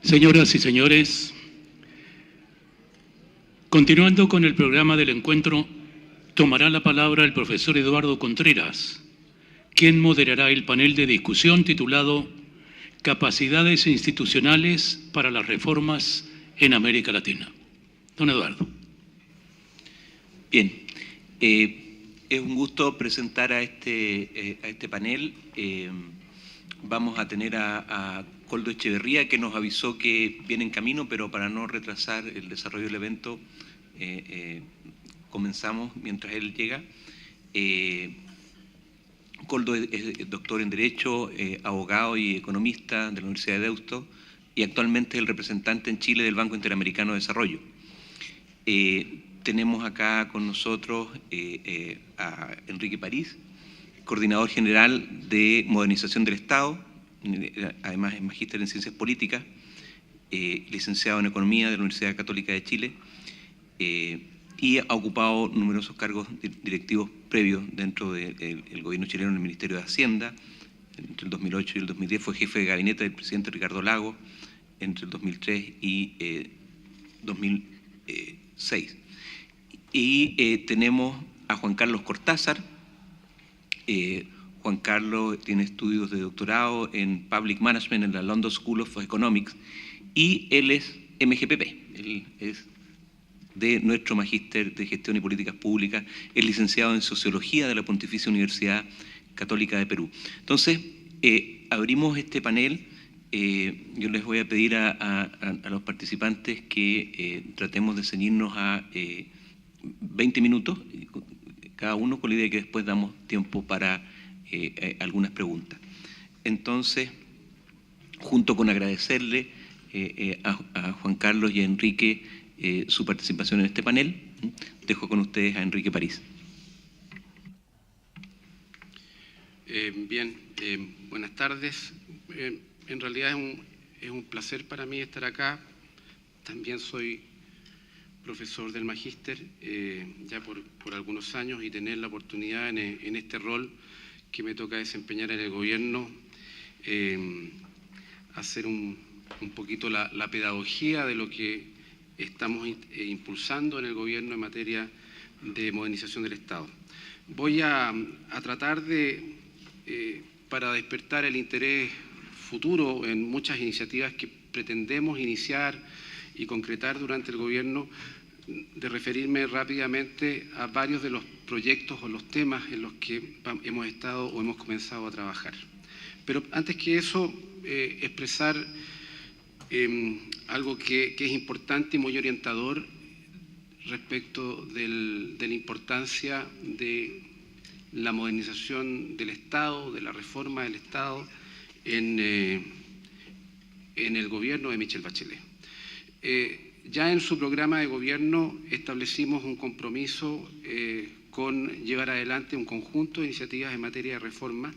Señoras y señores, continuando con el programa del encuentro, tomará la palabra el profesor Eduardo Contreras, quien moderará el panel de discusión titulado Capacidades institucionales para las reformas en América Latina. Don Eduardo. Bien, es un gusto presentar a este panel. Vamos a tener a Koldo Echeverría, que nos avisó que viene en camino, pero para no retrasar el desarrollo del evento, comenzamos mientras él llega. Koldo es doctor en Derecho, abogado y economista de la Universidad de Deusto y actualmente es el representante en Chile del Banco Interamericano de Desarrollo. Tenemos acá con nosotros a Enrique París, coordinador general de Modernización del Estado, además es magíster en Ciencias Políticas, licenciado en Economía de la Universidad Católica de Chile y ha ocupado numerosos cargos directivos previos dentro del gobierno chileno en el Ministerio de Hacienda. Entre el 2008 y el 2010 fue jefe de gabinete del presidente Ricardo Lagos, entre el 2003 y 2006. Y tenemos a Juan Carlos Cortázar. Juan Carlos tiene estudios de doctorado en Public Management en la London School of Economics y él es MGPP, él es de nuestro magíster de Gestión y Políticas Públicas, es licenciado en Sociología de la Pontificia Universidad Católica de Perú. Entonces, abrimos este panel. Yo les voy a pedir a los participantes que tratemos de ceñirnos a 20 minutos, cada uno, con la idea de que después damos tiempo para algunas preguntas. Entonces, junto con agradecerle a Juan Carlos y a Enrique su participación en este panel, dejo con ustedes a Enrique París. Bien, buenas tardes. En realidad es un placer para mí estar acá. También soy profesor del magíster ya por algunos años y tener la oportunidad en este rol que me toca desempeñar en el gobierno, hacer un poquito la pedagogía de lo que estamos impulsando en el gobierno en materia de modernización del Estado. Voy a tratar de, para despertar el interés futuro en muchas iniciativas que pretendemos iniciar y concretar durante el gobierno, de referirme rápidamente a varios de los proyectos o los temas en los que hemos estado o hemos comenzado a trabajar. Pero antes que eso, expresar algo que es importante y muy orientador respecto de la importancia de la modernización del Estado, de la reforma del Estado en el gobierno de Michelle Bachelet. Ya en su programa de gobierno establecimos un compromiso con llevar adelante un conjunto de iniciativas en materia de reforma,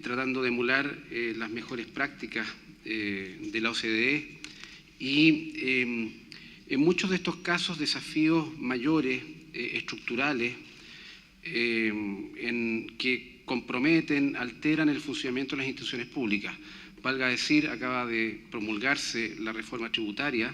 tratando de emular las mejores prácticas de la OCDE y en muchos de estos casos desafíos mayores, estructurales, que comprometen, alteran el funcionamiento de las instituciones públicas. Valga decir, acaba de promulgarse la reforma tributaria.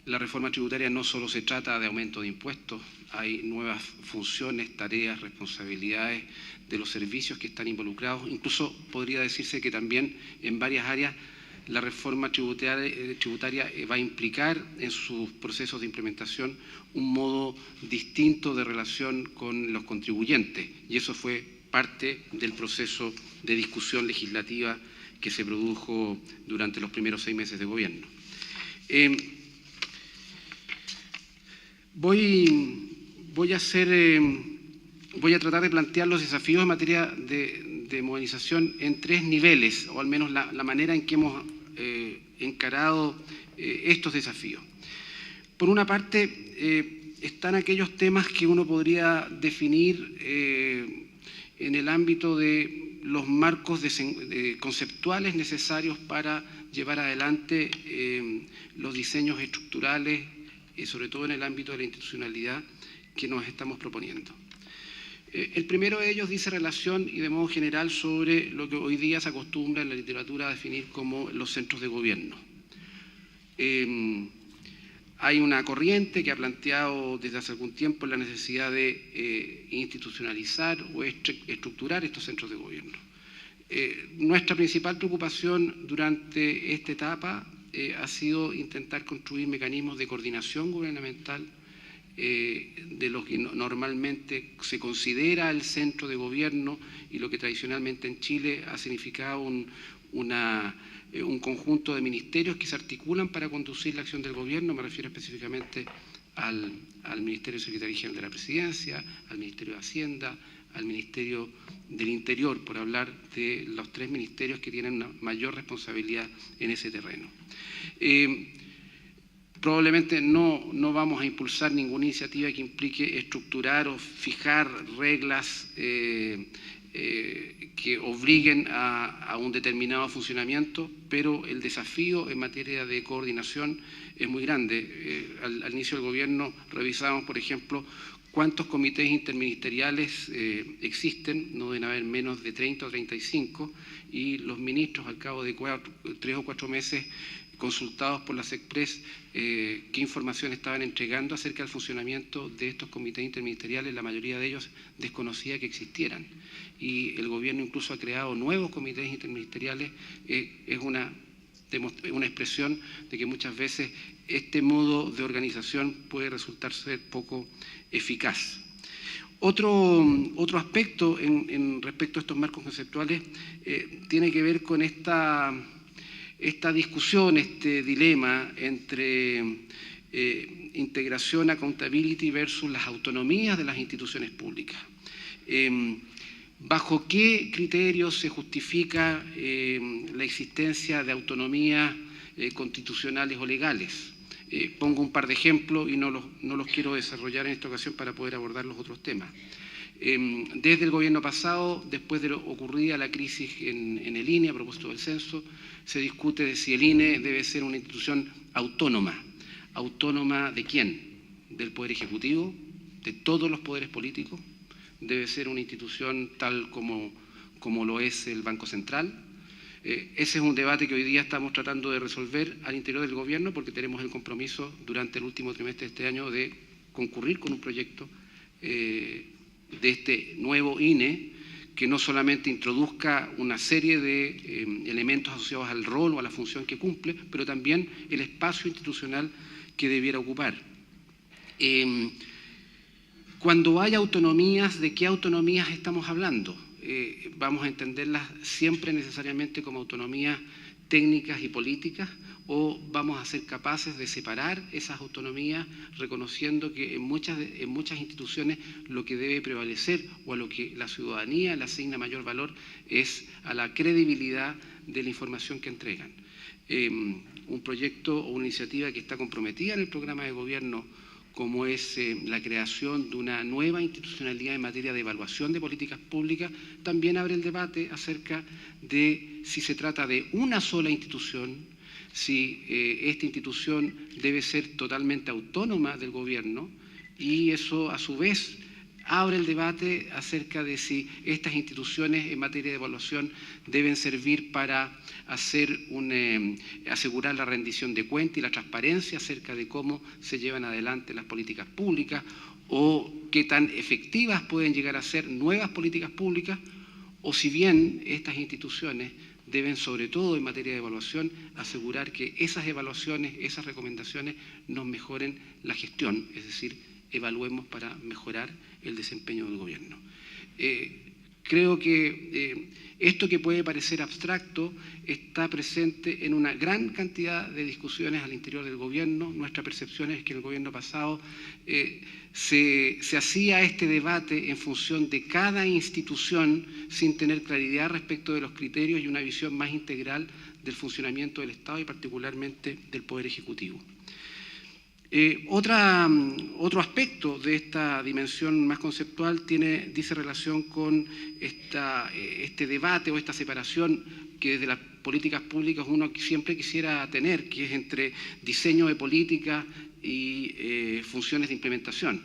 La reforma tributaria no solo se trata de aumento de impuestos, hay nuevas funciones, tareas, responsabilidades de los servicios que están involucrados. Incluso podría decirse que también en varias áreas la reforma tributaria va a implicar en sus procesos de implementación un modo distinto de relación con los contribuyentes, y eso fue parte del proceso de discusión legislativa que se produjo durante los primeros 6 meses de gobierno. Voy a tratar de plantear los desafíos en materia de modernización en 3 niveles, o al menos la manera en que hemos encarado estos desafíos. Por una parte, están aquellos temas que uno podría definir en el ámbito de los marcos conceptuales necesarios para llevar adelante los diseños estructurales, sobre todo en el ámbito de la institucionalidad que nos estamos proponiendo. El primero de ellos dice relación y de modo general sobre lo que hoy día se acostumbra en la literatura a definir como los centros de gobierno. Hay una corriente que ha planteado desde hace algún tiempo la necesidad de institucionalizar o estructurar estos centros de gobierno. Nuestra principal preocupación durante esta etapa ha sido intentar construir mecanismos de coordinación gubernamental de lo que normalmente se considera el centro de gobierno y lo que tradicionalmente en Chile ha significado un conjunto de ministerios que se articulan para conducir la acción del gobierno. Me refiero específicamente al Ministerio de Secretaría General de la Presidencia, al Ministerio de Hacienda, al Ministerio del Interior, por hablar de los 3 ministerios que tienen una mayor responsabilidad en ese terreno. Probablemente no vamos a impulsar ninguna iniciativa que implique estructurar o fijar reglas que obliguen a un determinado funcionamiento, pero el desafío en materia de coordinación es muy grande. Al inicio del gobierno revisábamos, por ejemplo, cuántos comités interministeriales existen, no deben haber menos de 30 o 35, y los ministros al cabo de 3 o 4 meses consultados por la SECPRES, qué información estaban entregando acerca del funcionamiento de estos comités interministeriales. La mayoría de ellos desconocía que existieran. Y el gobierno incluso ha creado nuevos comités interministeriales. Es una expresión de que muchas veces este modo de organización puede resultar ser poco eficaz. Otro aspecto respecto a estos marcos conceptuales tiene que ver con esta discusión, este dilema entre integración, accountability versus las autonomías de las instituciones públicas. ¿Bajo qué criterios se justifica la existencia de autonomías constitucionales o legales? Pongo un par de ejemplos y no los quiero desarrollar en esta ocasión para poder abordar los otros temas. Desde el gobierno pasado, después de lo ocurrida la crisis en el INE a propósito del censo, se discute de si el INE debe ser una institución autónoma. ¿Autónoma de quién? ¿Del Poder Ejecutivo? ¿De todos los poderes políticos? ¿Debe ser una institución tal como lo es el Banco Central? Ese es un debate que hoy día estamos tratando de resolver al interior del gobierno, porque tenemos el compromiso durante el último trimestre de este año de concurrir con un proyecto de este nuevo INE, que no solamente introduzca una serie de elementos asociados al rol o a la función que cumple, pero también el espacio institucional que debiera ocupar. Cuando hay autonomías, ¿de qué autonomías estamos hablando? ¿Vamos a entenderlas siempre necesariamente como autonomías técnicas y políticas, o vamos a ser capaces de separar esas autonomías, reconociendo que en muchas instituciones lo que debe prevalecer o a lo que la ciudadanía le asigna mayor valor es a la credibilidad de la información que entregan? Un proyecto o una iniciativa que está comprometida en el programa de gobierno, como es la creación de una nueva institucionalidad en materia de evaluación de políticas públicas, también abre el debate acerca de si se trata de una sola institución, si esta institución debe ser totalmente autónoma del gobierno, y eso a su vez abre el debate acerca de si estas instituciones en materia de evaluación deben servir para asegurar la rendición de cuentas y la transparencia acerca de cómo se llevan adelante las políticas públicas, o qué tan efectivas pueden llegar a ser nuevas políticas públicas, o si bien estas instituciones deben, sobre todo en materia de evaluación, asegurar que esas evaluaciones, esas recomendaciones nos mejoren la gestión, es decir, evaluemos para mejorar el desempeño del gobierno. Creo que esto, que puede parecer abstracto, está presente en una gran cantidad de discusiones al interior del gobierno. Nuestra percepción es que en el gobierno pasado se hacía este debate en función de cada institución sin tener claridad respecto de los criterios y una visión más integral del funcionamiento del Estado y particularmente del Poder Ejecutivo. Otro aspecto de esta dimensión más conceptual dice relación con este debate o esta separación que desde las políticas públicas uno siempre quisiera tener, que es entre diseño de política y funciones de implementación.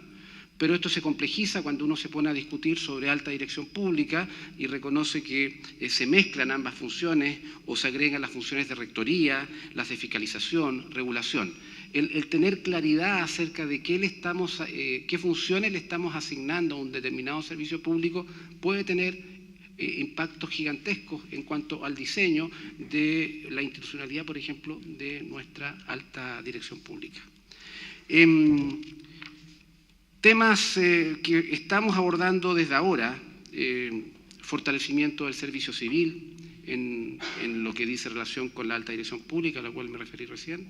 Pero esto se complejiza cuando uno se pone a discutir sobre alta dirección pública y reconoce que se mezclan ambas funciones o se agregan las funciones de rectoría, las de fiscalización, regulación. El tener claridad acerca de qué funciones le estamos asignando a un determinado servicio público puede tener impactos gigantescos en cuanto al diseño de la institucionalidad, por ejemplo, de nuestra alta dirección pública. Temas que estamos abordando desde ahora, fortalecimiento del servicio civil, en lo que dice relación con la alta dirección pública, a la cual me referí recién,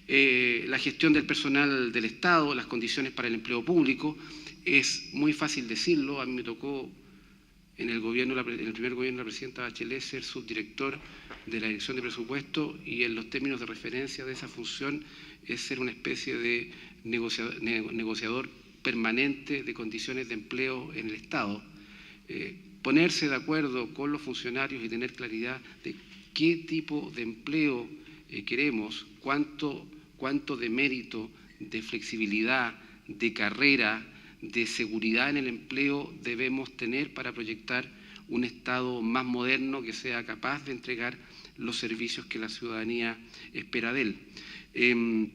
la gestión del personal del Estado, las condiciones para el empleo público. Es muy fácil decirlo, a mí me tocó en el primer gobierno de la presidenta Bachelet ser subdirector de la Dirección de Presupuesto, y en los términos de referencia de esa función es ser una especie de negociador permanente de condiciones de empleo en el Estado. Ponerse de acuerdo con los funcionarios y tener claridad de qué tipo de empleo queremos, cuánto de mérito, de flexibilidad, de carrera, de seguridad en el empleo debemos tener para proyectar un Estado más moderno que sea capaz de entregar los servicios que la ciudadanía espera de él.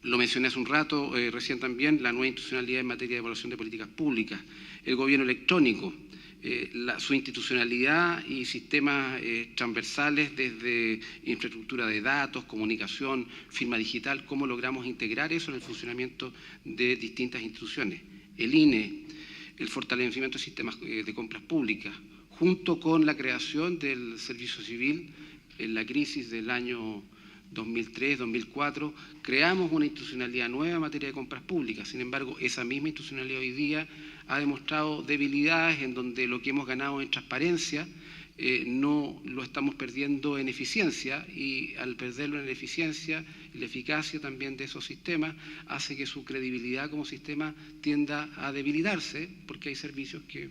Lo mencioné hace un rato, recién también, la nueva institucionalidad en materia de evaluación de políticas públicas, el gobierno electrónico, su institucionalidad y sistemas transversales desde infraestructura de datos, comunicación, firma digital, cómo logramos integrar eso en el funcionamiento de distintas instituciones. El INE, el fortalecimiento de sistemas de compras públicas, junto con la creación del servicio civil en la crisis del año 2003-2004, creamos una institucionalidad nueva en materia de compras públicas. Sin embargo, esa misma institucionalidad hoy día ha demostrado debilidades en donde lo que hemos ganado en transparencia no lo estamos perdiendo en eficiencia, y al perderlo en eficiencia, la eficacia también de esos sistemas hace que su credibilidad como sistema tienda a debilitarse, porque hay servicios que,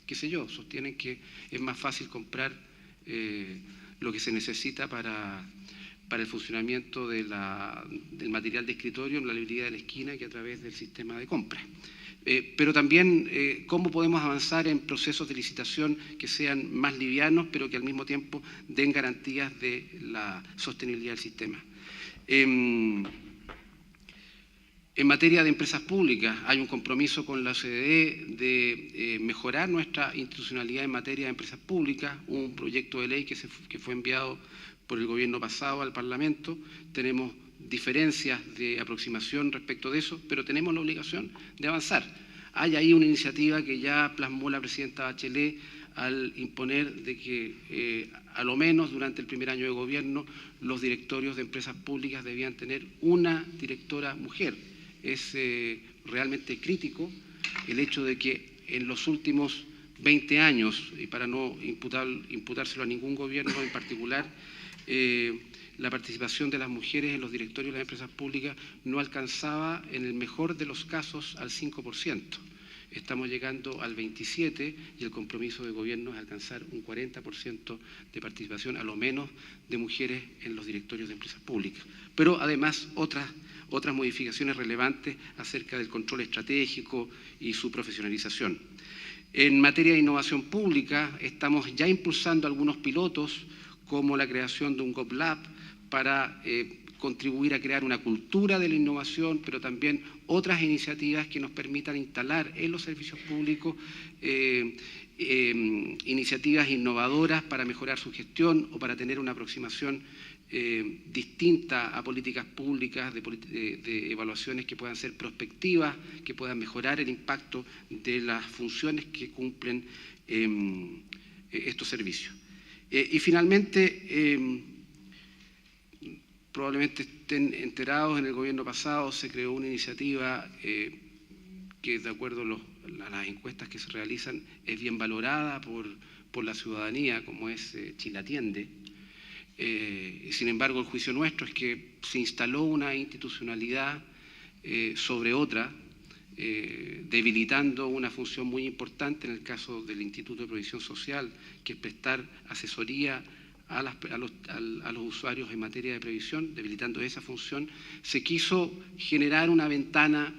qué sé yo, sostienen que es más fácil comprar lo que se necesita para el funcionamiento del material de escritorio en la librería de la esquina que a través del sistema de compra. Pero también cómo podemos avanzar en procesos de licitación que sean más livianos, pero que al mismo tiempo den garantías de la sostenibilidad del sistema. En materia de empresas públicas, hay un compromiso con la OCDE de mejorar nuestra institucionalidad en materia de empresas públicas, un proyecto de ley que fue enviado por el gobierno pasado al Parlamento. Tenemos diferencias de aproximación respecto de eso, pero tenemos la obligación de avanzar. Hay ahí una iniciativa que ya plasmó la presidenta Bachelet al imponer de que a lo menos durante el primer año de gobierno los directorios de empresas públicas debían tener una directora mujer. Es realmente crítico el hecho de que en los últimos 20 años, y para no imputárselo a ningún gobierno en particular, la participación de las mujeres en los directorios de las empresas públicas no alcanzaba, en el mejor de los casos, al 5%. Estamos llegando al 27% y el compromiso de gobierno es alcanzar un 40% de participación, a lo menos, de mujeres en los directorios de empresas públicas. Pero además otras modificaciones relevantes acerca del control estratégico y su profesionalización. En materia de innovación pública, estamos ya impulsando algunos pilotos, como la creación de un GovLab para contribuir a crear una cultura de la innovación, pero también otras iniciativas que nos permitan instalar en los servicios públicos iniciativas innovadoras para mejorar su gestión o para tener una aproximación distinta a políticas públicas, de evaluaciones que puedan ser prospectivas, que puedan mejorar el impacto de las funciones que cumplen estos servicios. Y finalmente, probablemente estén enterados, en el gobierno pasado se creó una iniciativa que, de acuerdo a las encuestas que se realizan, es bien valorada por la ciudadanía, como es Chile Atiende. Sin embargo, el juicio nuestro es que se instaló una institucionalidad sobre otra, debilitando una función muy importante en el caso del Instituto de Previsión Social, que es prestar asesoría a los usuarios en materia de previsión. Debilitando esa función, se quiso generar una ventana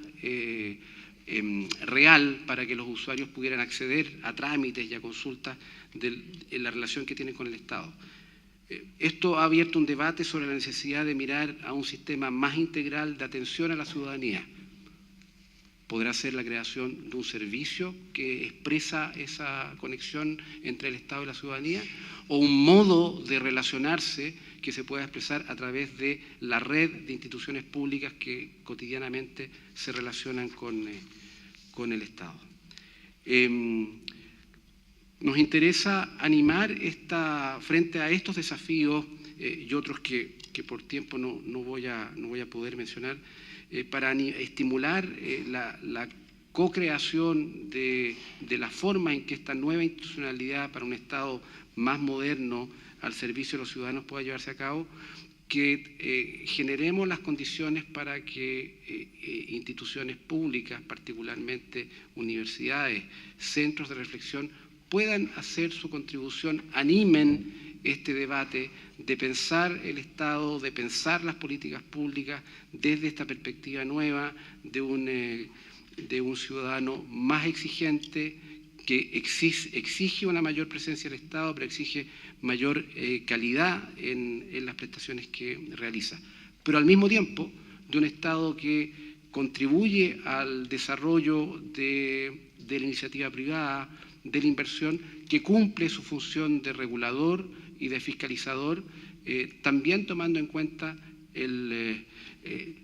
real para que los usuarios pudieran acceder a trámites y a consultas en la relación que tienen con el Estado. Esto ha abierto un debate sobre la necesidad de mirar a un sistema más integral de atención a la ciudadanía. Podrá ser la creación de un servicio que expresa esa conexión entre el Estado y la ciudadanía, o un modo de relacionarse que se pueda expresar a través de la red de instituciones públicas que cotidianamente se relacionan con el Estado. Nos interesa animar frente a estos desafíos y otros que por tiempo no voy a poder mencionar, para estimular la co-creación de la forma en que esta nueva institucionalidad para un Estado más moderno al servicio de los ciudadanos pueda llevarse a cabo, que generemos las condiciones para que instituciones públicas, particularmente universidades, centros de reflexión, puedan hacer su contribución, animen este debate de pensar el Estado, de pensar las políticas públicas desde esta perspectiva nueva de un ciudadano más exigente, que exige una mayor presencia del Estado, pero exige mayor calidad en las prestaciones que realiza. Pero al mismo tiempo, de un Estado que contribuye al desarrollo de la iniciativa privada, de la inversión, que cumple su función de regulador y de fiscalizador, también tomando en cuenta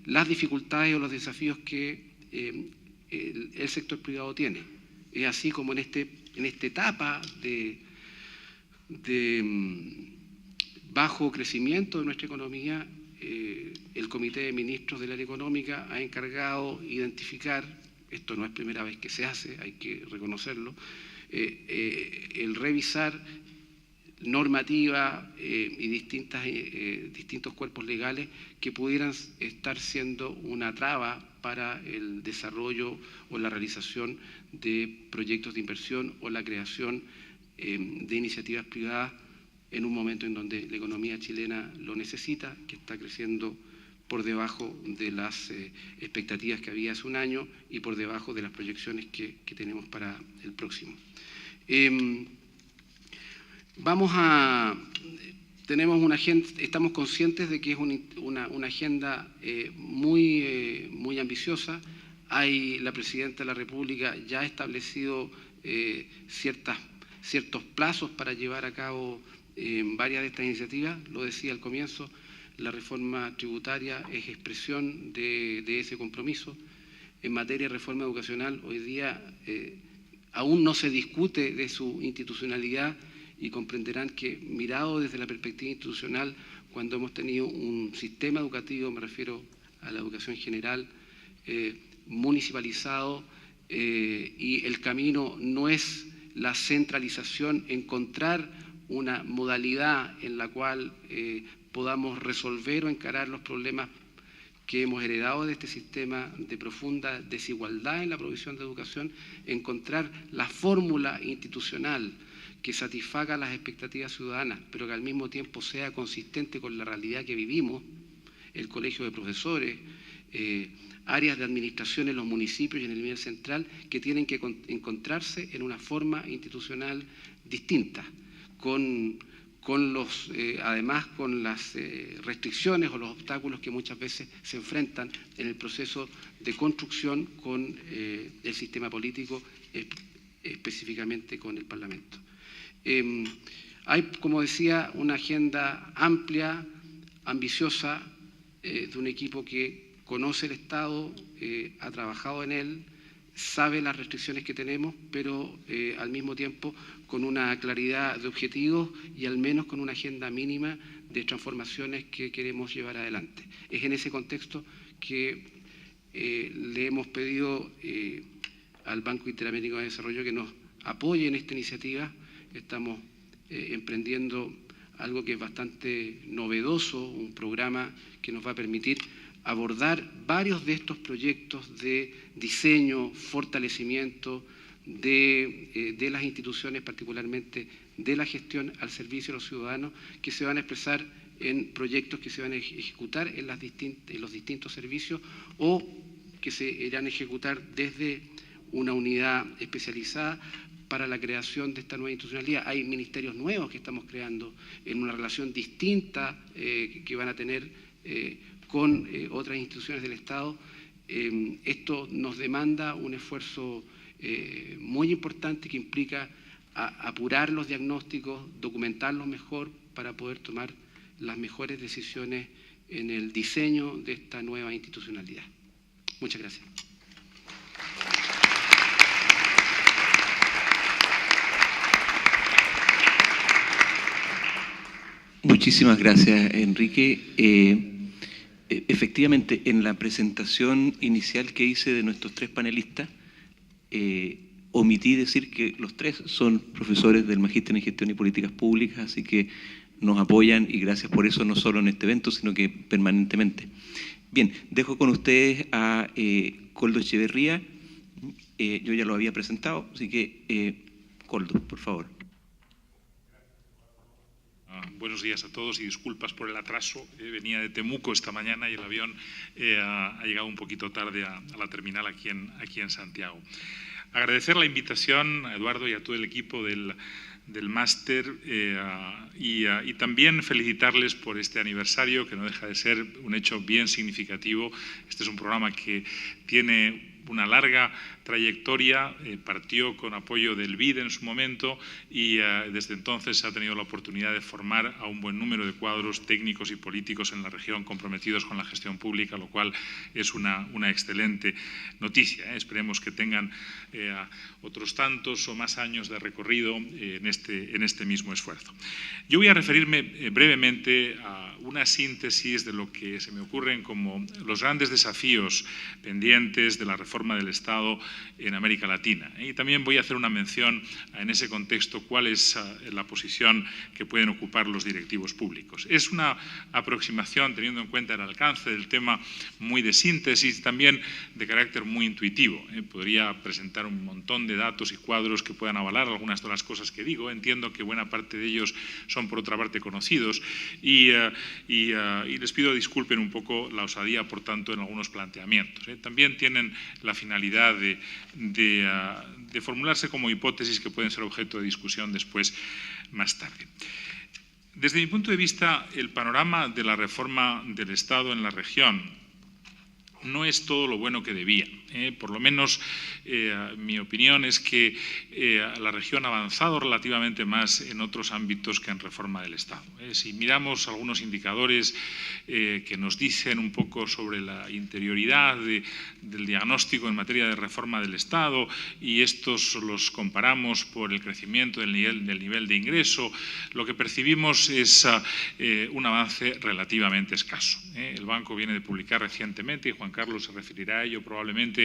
las dificultades o los desafíos que el sector privado tiene. Es así como en esta etapa de bajo crecimiento de nuestra economía, el Comité de Ministros del Área Económica ha encargado identificar, esto no es primera vez que se hace, hay que reconocerlo, el revisar normativa y distintos cuerpos legales que pudieran estar siendo una traba para el desarrollo o la realización de proyectos de inversión o la creación de iniciativas privadas en un momento en donde la economía chilena lo necesita, que está creciendo por debajo de las expectativas que había hace un año y por debajo de las proyecciones que tenemos para el próximo. Tenemos una agenda, estamos conscientes de que es una agenda muy ambiciosa. La Presidenta de la República ya ha establecido ciertos plazos para llevar a cabo varias de estas iniciativas. Lo decía al comienzo, la reforma tributaria es expresión de ese compromiso. En materia de reforma educacional, hoy día aún no se discute de su institucionalidad, y comprenderán que, mirado desde la perspectiva institucional, cuando hemos tenido un sistema educativo, me refiero a la educación general, municipalizado, y el camino no es la centralización, encontrar una modalidad en la cual podamos resolver o encarar los problemas que hemos heredado de este sistema de profunda desigualdad en la provisión de educación, encontrar la fórmula institucional que satisfaga las expectativas ciudadanas, pero que al mismo tiempo sea consistente con la realidad que vivimos, el colegio de profesores, áreas de administración en los municipios y en el nivel central, que tienen que encontrarse en una forma institucional distinta, además con las restricciones o los obstáculos que muchas veces se enfrentan en el proceso de construcción con el sistema político, específicamente con el Parlamento. Hay, como decía, una agenda amplia, ambiciosa, de un equipo que conoce el Estado, ha trabajado en él, sabe las restricciones que tenemos, pero al mismo tiempo con una claridad de objetivos y al menos con una agenda mínima de transformaciones que queremos llevar adelante. Es en ese contexto que le hemos pedido al Banco Interamericano de Desarrollo que nos apoye en esta iniciativa. Estamos emprendiendo algo que es bastante novedoso, un programa que nos va a permitir abordar varios de estos proyectos de diseño, fortalecimiento de las instituciones, particularmente de la gestión al servicio de los ciudadanos, que se van a expresar en proyectos que se van a ejecutar en los distintos servicios o que se irán a ejecutar desde una unidad especializada para la creación de esta nueva institucionalidad. Hay ministerios nuevos que estamos creando en una relación distinta que van a tener con otras instituciones del Estado. Esto nos demanda un esfuerzo muy importante que implica apurar los diagnósticos, documentarlos mejor para poder tomar las mejores decisiones en el diseño de esta nueva institucionalidad. Muchas gracias. Muchísimas gracias, Enrique. Efectivamente, en la presentación inicial que hice de nuestros tres panelistas, omití decir que los tres son profesores del Magíster en Gestión y Políticas Públicas, así que nos apoyan y gracias por eso, no solo en este evento, sino que permanentemente. Bien, dejo con ustedes a Koldo Echeverría. Yo ya lo había presentado, así que, Koldo, por favor. Buenos días a todos y disculpas por el atraso. Venía de Temuco esta mañana y el avión ha llegado un poquito tarde a la terminal aquí en Santiago. Agradecer la invitación a Eduardo y a todo el equipo del máster y también felicitarles por este aniversario, que no deja de ser un hecho bien significativo. Este es un programa que tiene una larga trayectoria, partió con apoyo del BID en su momento y desde entonces ha tenido la oportunidad de formar a un buen número de cuadros técnicos y políticos en la región comprometidos con la gestión pública, lo cual es una excelente noticia. Esperemos que tengan otros tantos o más años de recorrido en este mismo esfuerzo. Yo voy a referirme brevemente a una síntesis de lo que se me ocurren como los grandes desafíos pendientes de la reforma del Estado en América Latina. Y también voy a hacer una mención en ese contexto cuál es la posición que pueden ocupar los directivos públicos. Es una aproximación, teniendo en cuenta el alcance del tema, muy de síntesis, también de carácter muy intuitivo. Podría presentar un montón de datos y cuadros que puedan avalar algunas de las cosas que digo. Entiendo que buena parte de ellos son, por otra parte, conocidos y les pido disculpen un poco la osadía, por tanto, en algunos planteamientos. También tienen la finalidad de formularse como hipótesis que pueden ser objeto de discusión después, más tarde. Desde mi punto de vista, el panorama de la reforma del Estado en la región no es todo lo bueno que debía. Por lo menos mi opinión es que la región ha avanzado relativamente más en otros ámbitos que en reforma del Estado. Si miramos algunos indicadores que nos dicen un poco sobre la interioridad del diagnóstico en materia de reforma del Estado y estos los comparamos por el crecimiento del nivel de ingreso, lo que percibimos es un avance relativamente escaso. El Banco viene de publicar recientemente, y Juan Carlos se referirá a ello probablemente,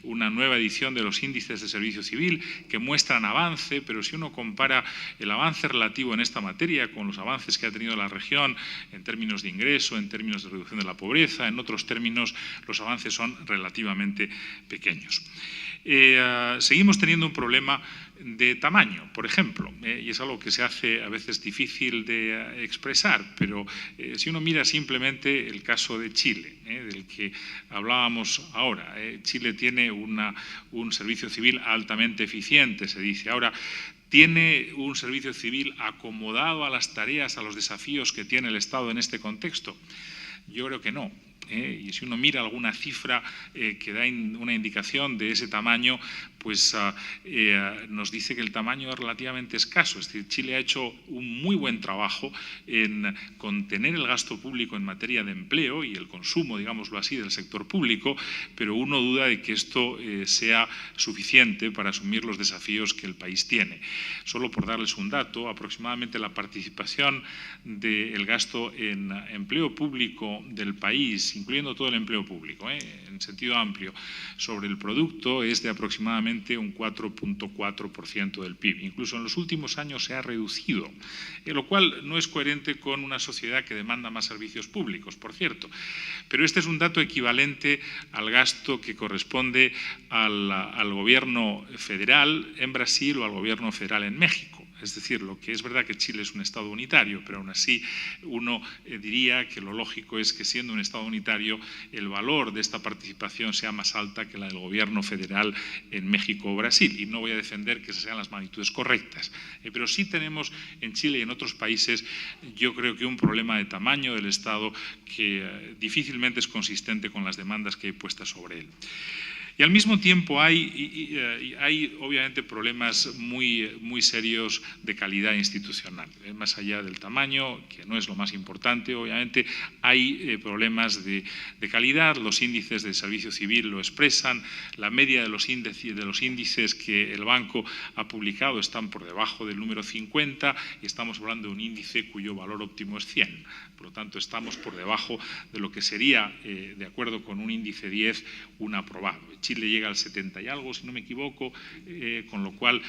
una nueva edición de los índices de servicio civil que muestran avance, pero si uno compara el avance relativo en esta materia con los avances que ha tenido la región en términos de ingreso, en términos de reducción de la pobreza, en otros términos los avances son relativamente pequeños. Seguimos teniendo un problema de tamaño, por ejemplo, y es algo que se hace a veces difícil de expresar, pero si uno mira simplemente el caso de Chile, del que hablábamos ahora, Chile tiene un servicio civil altamente eficiente, se dice. Ahora, ¿tiene un servicio civil acomodado a las tareas, a los desafíos que tiene el Estado en este contexto? Yo creo que no. Y si uno mira alguna cifra que da una indicación de ese tamaño, pues nos dice que el tamaño es relativamente escaso. Es decir, Chile ha hecho un muy buen trabajo en contener el gasto público en materia de empleo y el consumo, digámoslo así, del sector público, pero uno duda de que esto sea suficiente para asumir los desafíos que el país tiene. Solo por darles un dato, aproximadamente la participación del gasto en empleo público del país, incluyendo todo el empleo público, en sentido amplio, sobre el producto es de aproximadamente un 4.4% del PIB. Incluso en los últimos años se ha reducido, lo cual no es coherente con una sociedad que demanda más servicios públicos, por cierto. Pero este es un dato equivalente al gasto que corresponde al gobierno federal en Brasil o al gobierno federal en México. Es decir, lo que es verdad que Chile es un Estado unitario, pero aún así uno diría que lo lógico es que, siendo un Estado unitario, el valor de esta participación sea más alta que la del gobierno federal en México o Brasil. Y no voy a defender que esas sean las magnitudes correctas, pero sí tenemos en Chile y en otros países, yo creo que un problema de tamaño del Estado que difícilmente es consistente con las demandas que hay puestas sobre él. Y al mismo tiempo hay obviamente problemas muy serios de calidad institucional. Más allá del tamaño, que no es lo más importante, obviamente hay problemas de calidad. Los índices de servicio civil lo expresan. La media de los índices que el banco ha publicado están por debajo del número 50 y estamos hablando de un índice cuyo valor óptimo es 100. Por lo tanto, estamos por debajo de lo que sería, de acuerdo con un índice 10, un aprobado. Chile llega al 70 y algo, si no me equivoco, con lo cual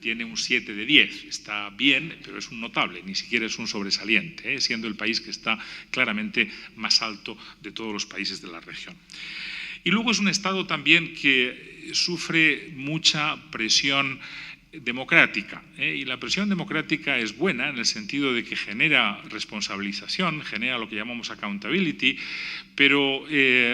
tiene un 7 de 10. Está bien, pero es un notable, ni siquiera es un sobresaliente, siendo el país que está claramente más alto de todos los países de la región. Y luego es un Estado también que sufre mucha presión democrática, y la presión democrática es buena en el sentido de que genera responsabilización, genera lo que llamamos accountability, pero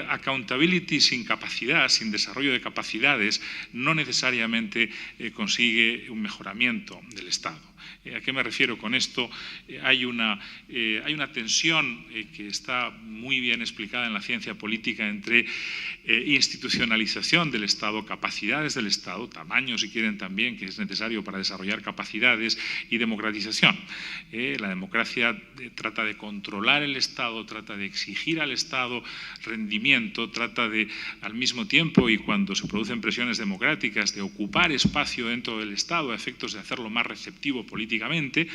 accountability sin capacidad, sin desarrollo de capacidades, no necesariamente consigue un mejoramiento del Estado. ¿A qué me refiero con esto? Hay una tensión que está muy bien explicada en la ciencia política entre institucionalización del Estado, capacidades del Estado, tamaño si quieren también, que es necesario para desarrollar capacidades, y democratización. La democracia trata de controlar el Estado, trata de exigir al Estado rendimiento, trata de, al mismo tiempo, y cuando se producen presiones democráticas, de ocupar espacio dentro del Estado a efectos de hacerlo más receptivo políticamente.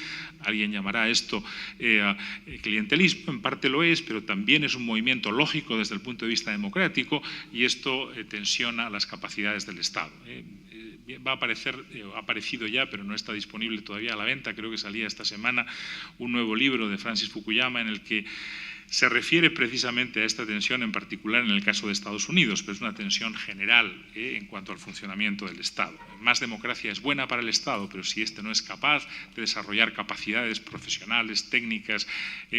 Alguien llamará esto clientelismo, en parte lo es, pero también es un movimiento lógico desde el punto de vista democrático, y esto tensiona las capacidades del Estado. Va a aparecer, ha aparecido ya, pero no está disponible todavía a la venta, creo que salía esta semana, un nuevo libro de Francis Fukuyama en el que se refiere precisamente a esta tensión, en particular en el caso de Estados Unidos, pero es una tensión general en cuanto al funcionamiento del Estado. Más democracia es buena para el Estado, pero si éste no es capaz de desarrollar capacidades profesionales, técnicas,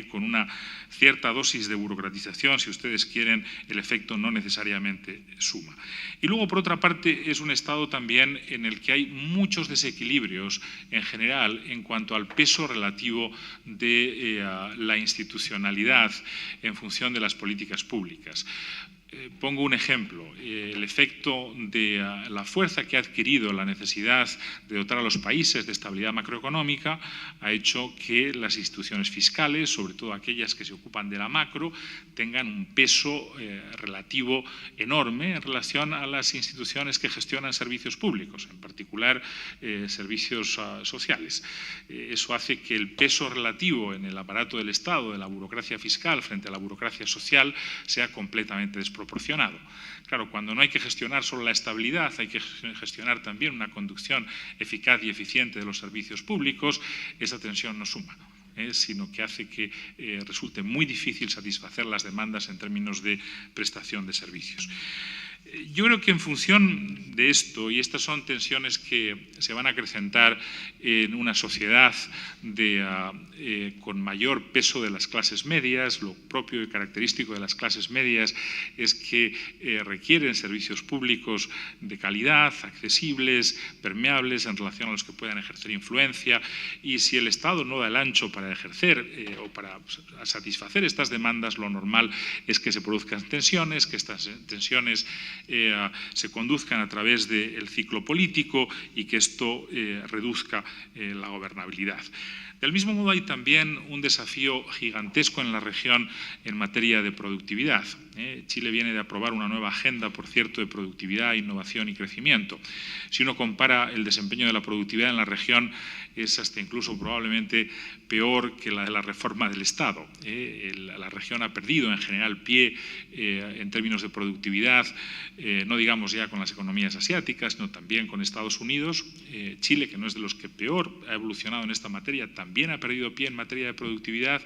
con una cierta dosis de burocratización, si ustedes quieren, el efecto no necesariamente suma. Y luego, por otra parte, es un Estado también en el que hay muchos desequilibrios en general en cuanto al peso relativo de la institucionalidad en función de las políticas públicas. Pongo un ejemplo, el efecto de la fuerza que ha adquirido la necesidad de dotar a los países de estabilidad macroeconómica ha hecho que las instituciones fiscales, sobre todo aquellas que se ocupan de la macro, tengan un peso relativo enorme en relación a las instituciones que gestionan servicios públicos, en particular servicios sociales. Eso hace que el peso relativo en el aparato del Estado de la burocracia fiscal frente a la burocracia social sea completamente desproporcionado. Claro, cuando no hay que gestionar solo la estabilidad, hay que gestionar también una conducción eficaz y eficiente de los servicios públicos, esa tensión no suma, sino que hace que resulte muy difícil satisfacer las demandas en términos de prestación de servicios. Yo creo que en función de esto, y estas son tensiones que se van a acrecentar en una sociedad con mayor peso de las clases medias, lo propio y característico de las clases medias es que requieren servicios públicos de calidad, accesibles, permeables en relación a los que puedan ejercer influencia, y si el Estado no da el ancho para ejercer o para satisfacer estas demandas, lo normal es que se produzcan tensiones, que estas tensiones se conduzcan a través del ciclo político y que esto reduzca la gobernabilidad. Del mismo modo, hay también un desafío gigantesco en la región en materia de productividad. Chile viene de aprobar una nueva agenda, por cierto, de productividad, innovación y crecimiento. Si uno compara el desempeño de la productividad en la región, es hasta incluso probablemente peor que la de la reforma del Estado. La región ha perdido en general pie en términos de productividad, no digamos ya con las economías asiáticas, sino también con Estados Unidos. Chile, que no es de los que peor ha evolucionado en esta materia, también ha perdido pie en materia de productividad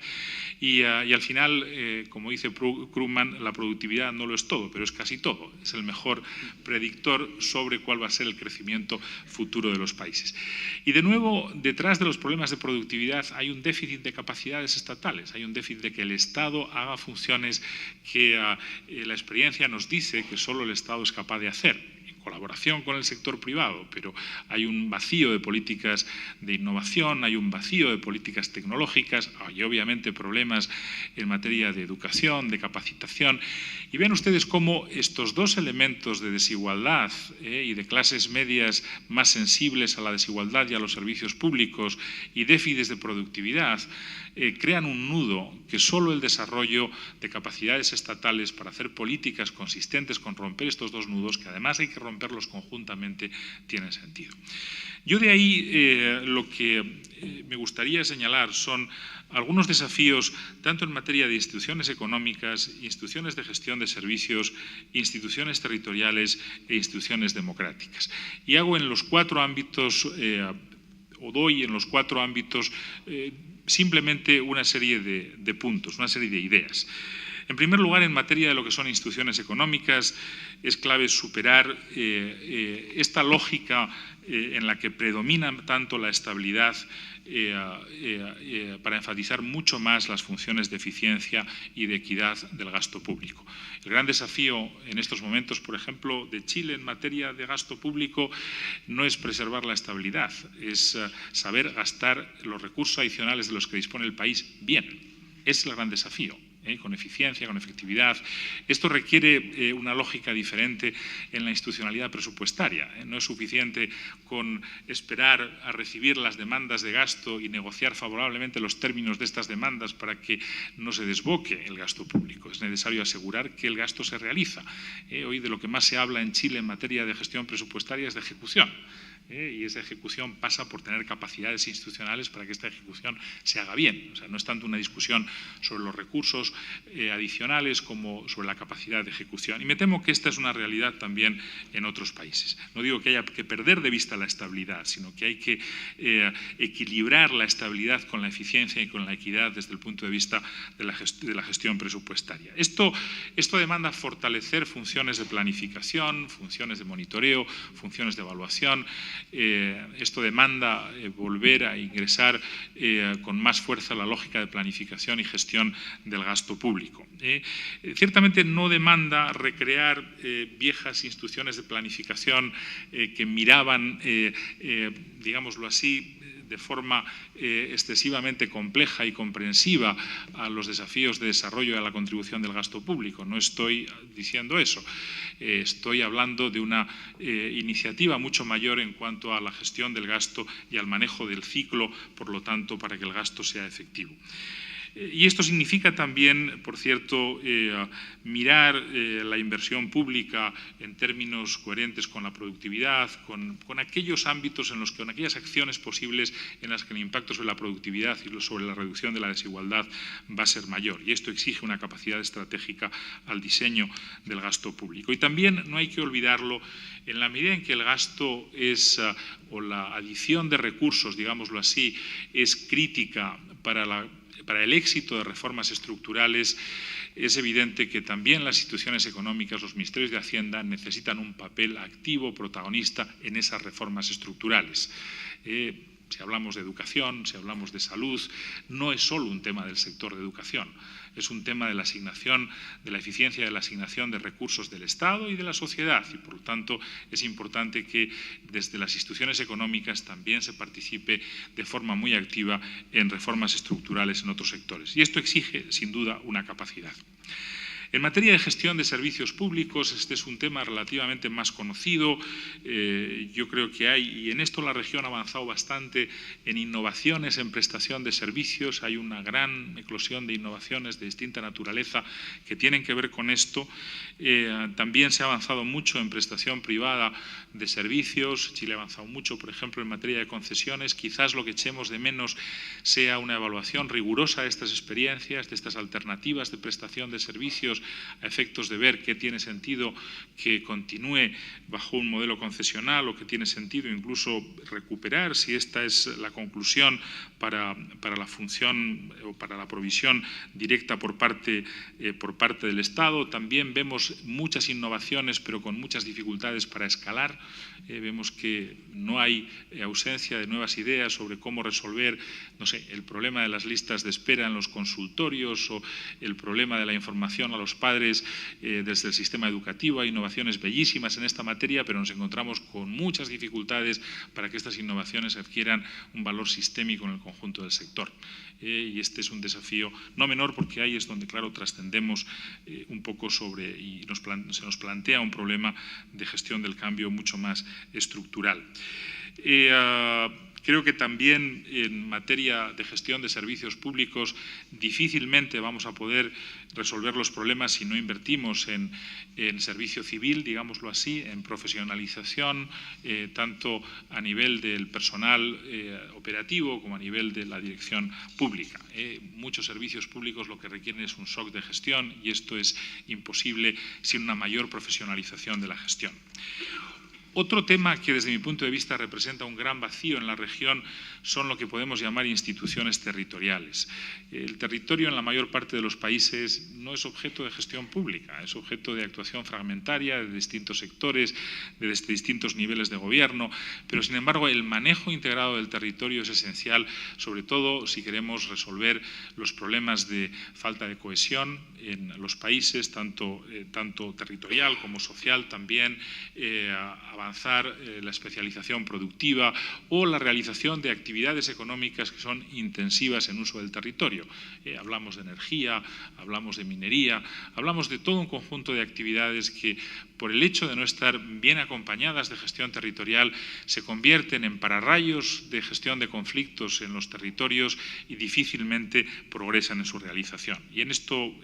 y al final, como dice Krugman, la productividad no lo es todo, pero es casi todo. Es el mejor predictor sobre cuál va a ser el crecimiento futuro de los países. Y de nuevo, detrás de los problemas de productividad hay un déficit de capacidades estatales, hay un déficit de que el Estado haga funciones que la experiencia nos dice que solo el Estado es capaz de hacer, colaboración con el sector privado, pero hay un vacío de políticas de innovación, hay un vacío de políticas tecnológicas, hay obviamente problemas en materia de educación, de capacitación. Y ven ustedes cómo estos dos elementos de desigualdad y de clases medias más sensibles a la desigualdad y a los servicios públicos y déficits de productividad crean un nudo que solo el desarrollo de capacidades estatales para hacer políticas consistentes con romper estos dos nudos, que además hay que romperlos conjuntamente, tienen sentido. Yo de ahí lo que me gustaría señalar son algunos desafíos, tanto en materia de instituciones económicas, instituciones de gestión de servicios, instituciones territoriales e instituciones democráticas. Y hago en los 4 ámbitos, o doy en los 4 ámbitos, simplemente una serie de puntos, una serie de ideas. En primer lugar, en materia de lo que son instituciones económicas, es clave superar esta lógica en la que predomina tanto la estabilidad para enfatizar mucho más las funciones de eficiencia y de equidad del gasto público. El gran desafío en estos momentos, por ejemplo, de Chile en materia de gasto público no es preservar la estabilidad, es saber gastar los recursos adicionales de los que dispone el país bien. Ese es el gran desafío. Con eficiencia, con efectividad. Esto requiere una lógica diferente en la institucionalidad presupuestaria. No es suficiente con esperar a recibir las demandas de gasto y negociar favorablemente los términos de estas demandas para que no se desboque el gasto público. Es necesario asegurar que el gasto se realiza. Hoy de lo que más se habla en Chile en materia de gestión presupuestaria es de ejecución. Y esa ejecución pasa por tener capacidades institucionales para que esta ejecución se haga bien. O sea, no es tanto una discusión sobre los recursos adicionales como sobre la capacidad de ejecución. Y me temo que esta es una realidad también en otros países. No digo que haya que perder de vista la estabilidad, sino que hay que equilibrar la estabilidad con la eficiencia y con la equidad desde el punto de vista de la gestión presupuestaria. Esto demanda fortalecer funciones de planificación, funciones de monitoreo, funciones de evaluación. Esto demanda volver a ingresar con más fuerza la lógica de planificación y gestión del gasto público. Ciertamente no demanda recrear viejas instituciones de planificación que miraban, digámoslo así, de forma excesivamente compleja y comprensiva a los desafíos de desarrollo y a la contribución del gasto público. No estoy diciendo eso. Estoy hablando de una iniciativa mucho mayor en cuanto a la gestión del gasto y al manejo del ciclo, por lo tanto, para que el gasto sea efectivo. Y esto significa también, por cierto, mirar la inversión pública en términos coherentes con la productividad, con aquellos ámbitos en los que, con aquellas acciones posibles en las que el impacto sobre la productividad y sobre la reducción de la desigualdad va a ser mayor. Y esto exige una capacidad estratégica al diseño del gasto público. Y también no hay que olvidarlo, en la medida en que el gasto es, o la adición de recursos, digámoslo así, es crítica para el éxito de reformas estructurales, es evidente que también las instituciones económicas, los ministerios de Hacienda, necesitan un papel activo, protagonista en esas reformas estructurales. Si hablamos de educación, si hablamos de salud, no es solo un tema del sector de educación, es un tema de la asignación, de la eficiencia de la asignación de recursos del Estado y de la sociedad, y por lo tanto es importante que desde las instituciones económicas también se participe de forma muy activa en reformas estructurales en otros sectores. Y esto exige, sin duda, una capacidad. En materia de gestión de servicios públicos, este es un tema relativamente más conocido. Yo creo que hay, y en esto la región ha avanzado bastante, en innovaciones en prestación de servicios. Hay una gran eclosión de innovaciones de distinta naturaleza que tienen que ver con esto. También se ha avanzado mucho en prestación privada de servicios. Chile ha avanzado mucho, por ejemplo, en materia de concesiones. Quizás lo que echemos de menos sea una evaluación rigurosa de estas experiencias, de estas alternativas de prestación de servicios a efectos de ver qué tiene sentido que continúe bajo un modelo concesional o que tiene sentido incluso recuperar, si esta es la conclusión para la función o para la provisión directa por parte del Estado. También vemos muchas innovaciones, pero con muchas dificultades para escalar. Vemos que no hay ausencia de nuevas ideas sobre cómo resolver, no sé, el problema de las listas de espera en los consultorios o el problema de la información a los padres desde el sistema educativo. Hay innovaciones bellísimas en esta materia, pero nos encontramos con muchas dificultades para que estas innovaciones adquieran un valor sistémico en el conjunto del sector. Y este es un desafío no menor, porque ahí es donde, claro, trascendemos un poco sobre y se nos plantea un problema de gestión del cambio mucho más estructural. Creo que también en materia de gestión de servicios públicos difícilmente vamos a poder resolver los problemas si no invertimos en servicio civil, digámoslo así, en profesionalización, tanto a nivel del personal operativo como a nivel de la dirección pública. Muchos servicios públicos lo que requieren es un shock de gestión, y esto es imposible sin una mayor profesionalización de la gestión. Otro tema que desde mi punto de vista representa un gran vacío en la región son lo que podemos llamar instituciones territoriales. El territorio en la mayor parte de los países no es objeto de gestión pública, es objeto de actuación fragmentaria de distintos sectores, de distintos niveles de gobierno, pero sin embargo el manejo integrado del territorio es esencial, sobre todo si queremos resolver los problemas de falta de cohesión en los países, tanto territorial como social, también avanzar la especialización productiva o la realización de actividades económicas que son intensivas en uso del territorio. Hablamos de energía, hablamos de minería, hablamos de todo un conjunto de actividades que, por el hecho de no estar bien acompañadas de gestión territorial, se convierten en pararrayos de gestión de conflictos en los territorios y difícilmente progresan en su realización. Y en esto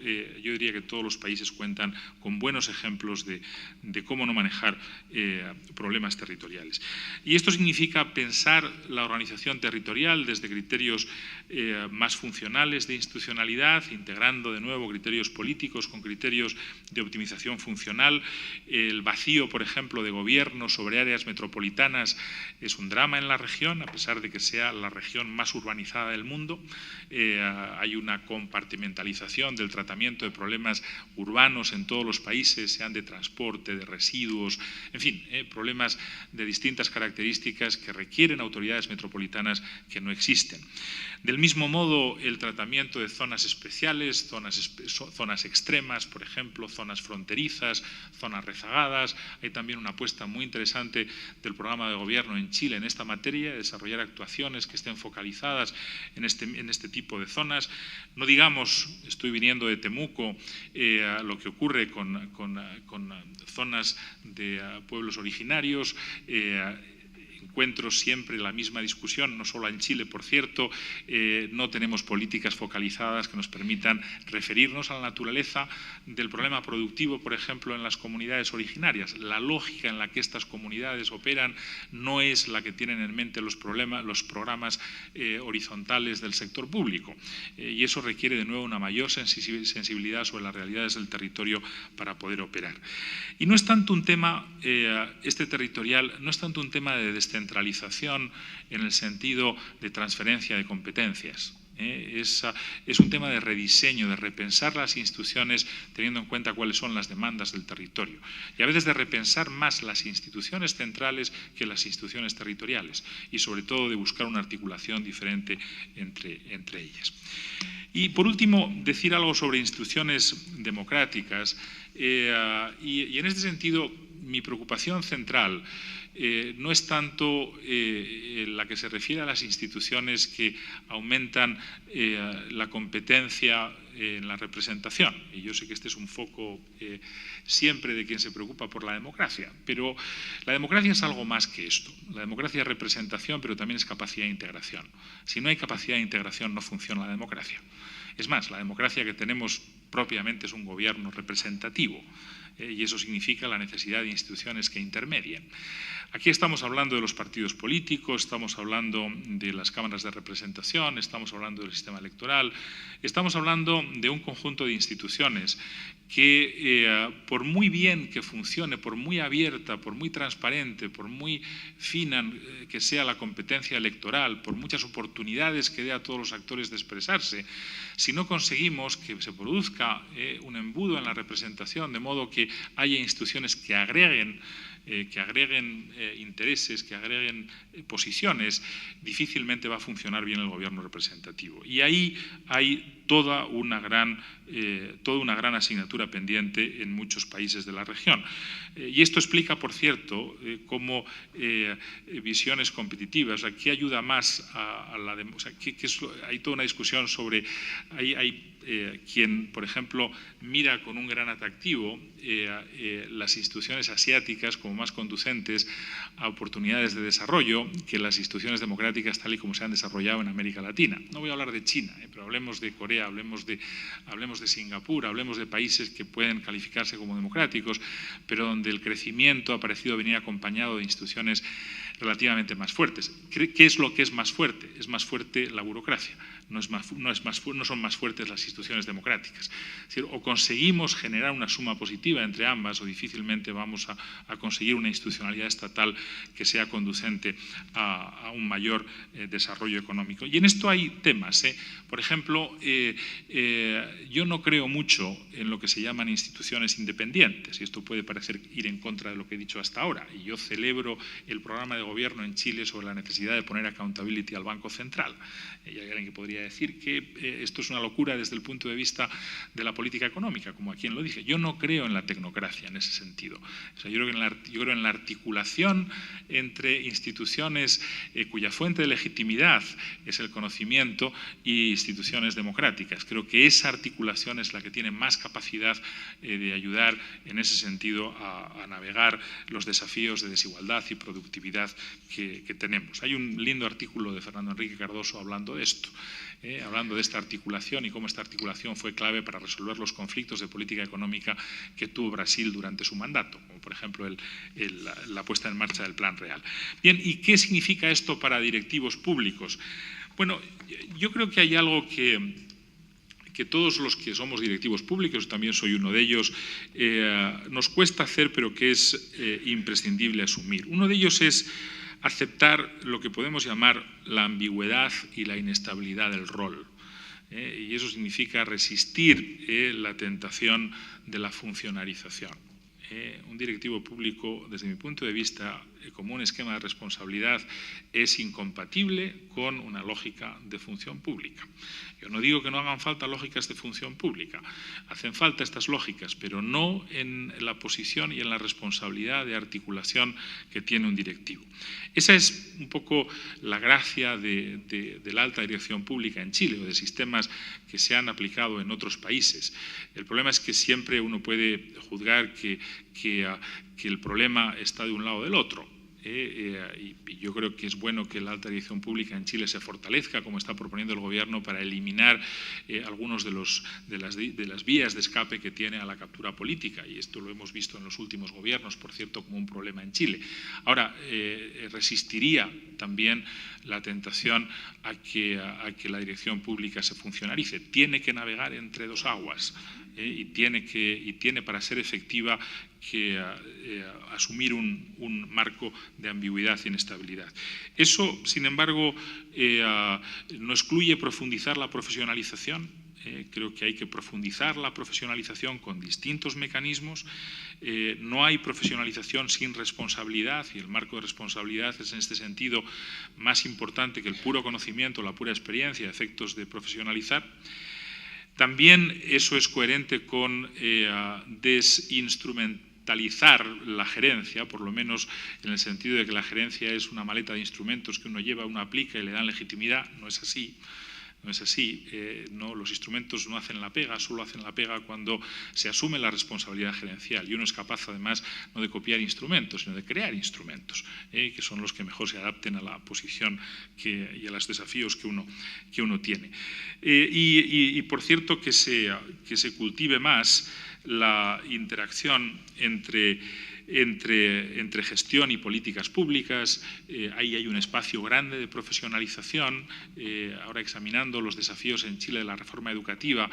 yo diría que todos los países cuentan con buenos ejemplos de cómo no manejar problemas territoriales. Y esto significa pensar la organización territorial desde criterios más funcionales de institucionalidad, integrando de nuevo criterios políticos con criterios de optimización funcional. El vacío, por ejemplo, de gobierno sobre áreas metropolitanas es un drama en la región, a pesar de que sea la región más urbanizada del mundo. Hay una compartimentalización del tratamiento de problemas urbanos en todos los países, sean de transporte, de residuos, en fin, problemas de distintas características que requieren autoridades metropolitanas que no existen. Del mismo modo, el tratamiento de zonas especiales, zonas extremas, por ejemplo, zonas fronterizas, zonas rezagadas. Hay también una apuesta muy interesante del programa de gobierno en Chile en esta materia, desarrollar actuaciones que estén focalizadas en este tipo de zonas. No digamos, estoy viniendo de Temuco, lo que ocurre con zonas de pueblos originarios. Encuentro siempre la misma discusión, no solo en Chile, por cierto. No tenemos políticas focalizadas que nos permitan referirnos a la naturaleza del problema productivo, por ejemplo, en las comunidades originarias. La lógica en la que estas comunidades operan no es la que tienen en mente los programas horizontales del sector público. Y eso requiere de nuevo una mayor sensibilidad sobre las realidades del territorio para poder operar. Y no es tanto un tema, territorial, no es tanto un tema de descentralización en el sentido de transferencia de competencias. Es un tema de rediseño, de repensar las instituciones teniendo en cuenta cuáles son las demandas del territorio. Y a veces de repensar más las instituciones centrales que las instituciones territoriales. Y sobre todo de buscar una articulación diferente entre ellas. Y por último, decir algo sobre instituciones democráticas. Y en este sentido, mi preocupación central no es tanto la que se refiere a las instituciones que aumentan la competencia en la representación. Y yo sé que este es un foco siempre de quien se preocupa por la democracia, pero la democracia es algo más que esto. La democracia es representación, pero también es capacidad de integración. Si no hay capacidad de integración, no funciona la democracia. Es más, la democracia que tenemos propiamente es un gobierno representativo. Y eso significa la necesidad de instituciones que intermedien. Aquí estamos hablando de los partidos políticos, estamos hablando de las cámaras de representación, estamos hablando del sistema electoral, estamos hablando de un conjunto de instituciones que por muy bien que funcione, por muy abierta, por muy transparente, por muy fina que sea la competencia electoral, por muchas oportunidades que dé a todos los actores de expresarse, si no conseguimos que se produzca un embudo en la representación, de modo que haya instituciones que agreguen intereses, que agreguen posiciones, difícilmente va a funcionar bien el gobierno representativo. Y ahí hay toda una gran asignatura pendiente en muchos países de la región. Y esto explica, por cierto, cómo visiones competitivas, ¿qué ayuda más a la democracia? Hay toda una discusión sobre, hay quien, por ejemplo, mira con un gran atractivo las instituciones asiáticas como más conducentes a oportunidades de desarrollo que las instituciones democráticas tal y como se han desarrollado en América Latina. No voy a hablar de China, pero hablemos de Corea, hablemos de Singapur, hablemos de países que pueden calificarse como democráticos, pero donde el crecimiento ha parecido venir acompañado de instituciones relativamente más fuertes. ¿Qué es lo que es más fuerte? Es más fuerte la burocracia. No son más fuertes las instituciones democráticas. Es decir, o conseguimos generar una suma positiva entre ambas o difícilmente vamos a conseguir una institucionalidad estatal que sea conducente a un mayor desarrollo económico. Y en esto hay temas. Por ejemplo, yo no creo mucho en lo que se llaman instituciones independientes, y esto puede parecer ir en contra de lo que he dicho hasta ahora. Y yo celebro el programa de gobierno en Chile sobre la necesidad de poner accountability al Banco Central. Y hay alguien que podría decir que esto es una locura desde el punto de vista de la política económica, como a quien lo dije. Yo no creo en la tecnocracia en ese sentido. O sea, yo creo en la articulación entre instituciones cuya fuente de legitimidad es el conocimiento y instituciones democráticas. Creo que esa articulación es la que tiene más capacidad de ayudar en ese sentido a navegar los desafíos de desigualdad y productividad que tenemos. Hay un lindo artículo de Fernando Enrique Cardoso hablando de esto, hablando de esta articulación y cómo esta articulación fue clave para resolver los conflictos de política económica que tuvo Brasil durante su mandato, como por ejemplo la puesta en marcha del Plan Real. Bien, ¿y qué significa esto para directivos públicos? Bueno, yo creo que hay algo que todos los que somos directivos públicos, también soy uno de ellos, nos cuesta hacer, pero que es imprescindible asumir. Uno de ellos es aceptar lo que podemos llamar la ambigüedad y la inestabilidad del rol. Y eso significa resistir la tentación de la funcionarización. Un directivo público, desde mi punto de vista, como un esquema de responsabilidad, es incompatible con una lógica de función pública. Yo no digo que no hagan falta lógicas de función pública, hacen falta estas lógicas, pero no en la posición y en la responsabilidad de articulación que tiene un directivo. Esa es un poco la gracia de la alta dirección pública en Chile o de sistemas que se han aplicado en otros países. El problema es que siempre uno puede juzgar que el problema está de un lado o del otro. Y yo creo que es bueno que la alta dirección pública en Chile se fortalezca, como está proponiendo el Gobierno, para eliminar algunos de las vías de escape que tiene a la captura política. Y esto lo hemos visto en los últimos gobiernos, por cierto, como un problema en Chile. Ahora, resistiría también la tentación a que la dirección pública se funcionarice. Tiene que navegar entre dos aguas. Y tiene para ser efectiva que asumir un marco de ambigüedad y inestabilidad. Eso, sin embargo, no excluye profundizar la profesionalización. Creo que hay que profundizar la profesionalización con distintos mecanismos. No hay profesionalización sin responsabilidad, y el marco de responsabilidad es en este sentido más importante que el puro conocimiento, la pura experiencia, efectos de profesionalizar. También eso es coherente con desinstrumentalizar la gerencia, por lo menos en el sentido de que la gerencia es una maleta de instrumentos que uno lleva, uno aplica y le dan legitimidad. No es así. No es así. Los instrumentos no hacen la pega, solo hacen la pega cuando se asume la responsabilidad gerencial. Y uno es capaz, además, no de copiar instrumentos, sino de crear instrumentos, que son los que mejor se adapten a la posición y a los desafíos que uno tiene. Y por cierto, que se cultive más la interacción entre gestión y políticas públicas. Ahí hay un espacio grande de profesionalización. Ahora, examinando los desafíos en Chile de la reforma educativa,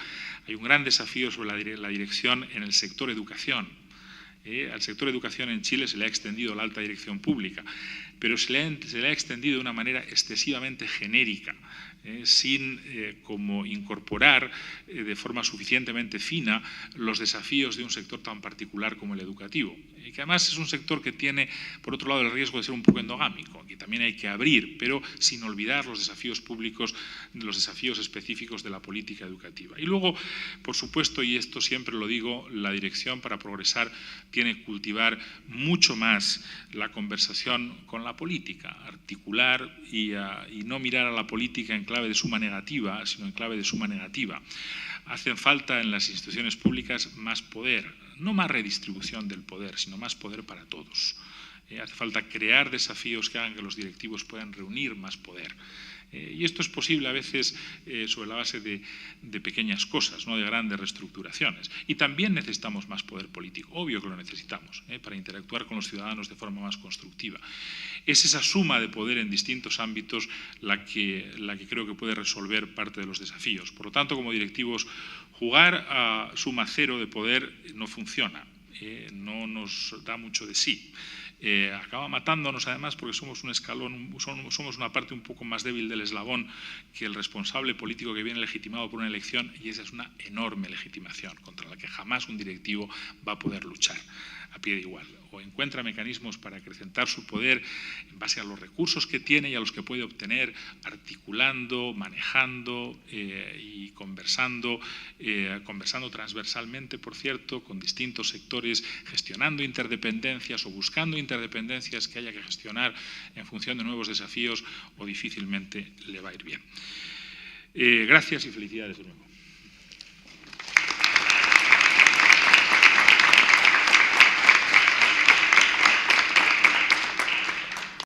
hay un gran desafío sobre la dirección en el sector educación. Al sector educación en Chile se le ha extendido la alta dirección pública, pero se le ha extendido de una manera excesivamente genérica, sin como incorporar de forma suficientemente fina los desafíos de un sector tan particular como el educativo, y que además es un sector que tiene, por otro lado, el riesgo de ser un poco endogámico, que también hay que abrir, pero sin olvidar los desafíos públicos, los desafíos específicos de la política educativa. Y luego, por supuesto, y esto siempre lo digo, la Dirección para Progresar tiene que cultivar mucho más la conversación con la política, articular y no mirar a la política en clave de suma negativa, sino en clave de suma negativa. Hacen falta en las instituciones públicas más poder, no más redistribución del poder, sino más poder para todos. Hace falta crear desafíos que hagan que los directivos puedan reunir más poder. Y esto es posible a veces sobre la base de pequeñas cosas, no de grandes reestructuraciones. Y también necesitamos más poder político, obvio que lo necesitamos, para interactuar con los ciudadanos de forma más constructiva. Es esa suma de poder en distintos ámbitos la que creo que puede resolver parte de los desafíos. Por lo tanto, como directivos, jugar a suma cero de poder no funciona, no nos da mucho de sí. Acaba matándonos además porque somos un escalón, somos una parte un poco más débil del eslabón que el responsable político que viene legitimado por una elección, y esa es una enorme legitimación contra la que jamás un directivo va a poder luchar a pie de igual. O encuentra mecanismos para acrecentar su poder en base a los recursos que tiene y a los que puede obtener, articulando, manejando y conversando transversalmente, por cierto, con distintos sectores, gestionando interdependencias o buscando interdependencias que haya que gestionar en función de nuevos desafíos, o difícilmente le va a ir bien. Gracias y felicidades de nuevo.